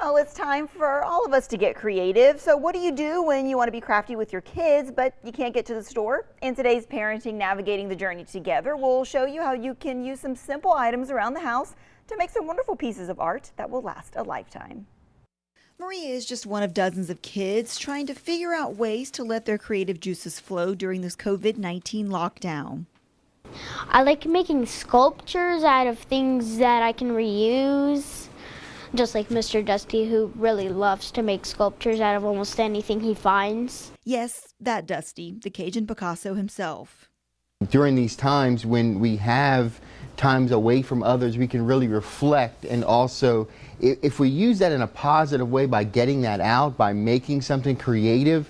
Well, it's time for all of us to get creative. So what do you do when you want to be crafty with your kids, but you can't get to the store? In today's Parenting Navigating the Journey Together, we'll show you how you can use some simple items around the house to make some wonderful pieces of art that will last a lifetime. Maria is just one of dozens of kids trying to figure out ways to let their creative juices flow during this COVID-19 lockdown. I like making sculptures out of things that I can reuse. Just like Mr. Dusty, who really loves to make sculptures out of almost anything he finds. Yes, that Dusty, the Cajun Picasso himself. During these times when we have times away from others, we can really reflect, and also if we use that in a positive way by getting that out, by making something creative,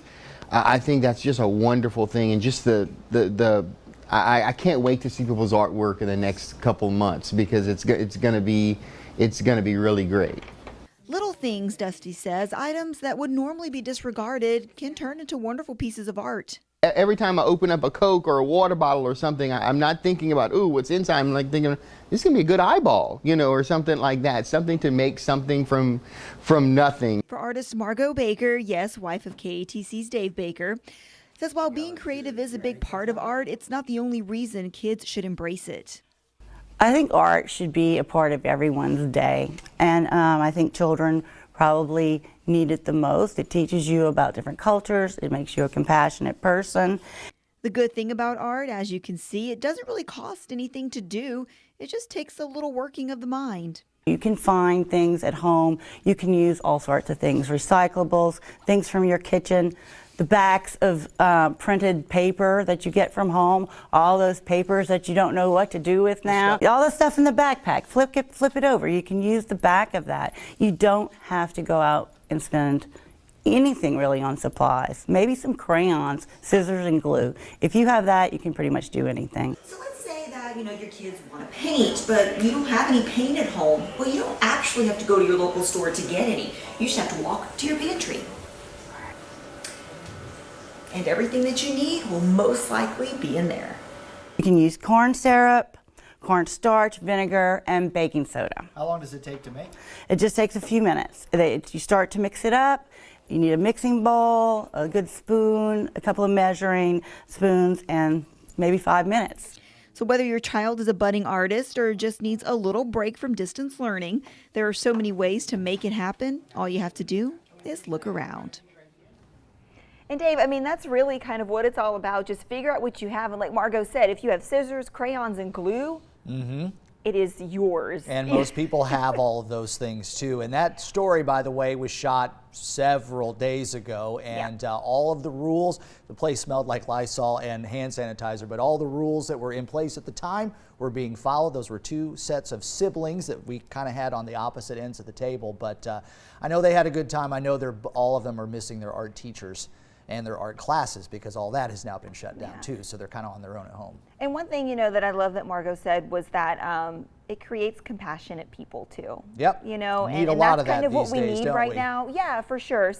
I think that's just a wonderful thing. And just I can't wait to see people's artwork in the next couple months, because it's going to be really great. Little things, Dusty says, items that would normally be disregarded can turn into wonderful pieces of art. Every time I open up a Coke or a water bottle or something, I'm not thinking about, ooh, what's inside. I'm like thinking, this is going to be a good eyeball, you know, or something like that. Something to make something from nothing. For artist Margot Baker, yes, wife of KATC's Dave Baker, says while being creative is a big part of art, it's not the only reason kids should embrace it. I think art should be a part of everyone's day, and I think children probably need it the most. It teaches you about different cultures. It makes you a compassionate person. The good thing about art, as you can see, it doesn't really cost anything to do. It just takes a little working of the mind. You can find things at home. You can use all sorts of things, recyclables, things from your kitchen, the backs of printed paper that you get from home, all those papers that you don't know what to do with now, all the stuff in the backpack, flip it over. You can use the back of that. You don't have to go out and spend anything really on supplies. Maybe some crayons, scissors, and glue. If you have that, you can pretty much do anything. So let's say that, your kids want to paint, but you don't have any paint at home. Well, you don't actually have to go to your local store to get any. You just have to walk to your pantry. And everything that you need will most likely be in there. You can use corn syrup, cornstarch, vinegar, and baking soda. How long does it take to make? It just takes a few minutes. You start to mix it up. You need a mixing bowl, a good spoon, a couple of measuring spoons, and maybe 5 minutes. So whether your child is a budding artist or just needs a little break from distance learning, there are so many ways to make it happen. All you have to do is look around. And Dave, that's really kind of what it's all about. Just figure out what you have. And like Margot said, if you have scissors, crayons, and glue, it is yours. And most people have all of those things too. And that story, by the way, was shot several days ago. And all of the rules, the place smelled like Lysol and hand sanitizer, but all the rules that were in place at the time were being followed. Those were two sets of siblings that we kind of had on the opposite ends of the table. But I know they had a good time. I know all of them are missing their art teachers and their art classes, because all that has now been shut down too, so they're kind of on their own at home. And one thing, that I love that Margot said was that it creates compassionate people too. Yep. And a lot that's of that kind of what these we days, need don't right we? now. Yeah, for sure.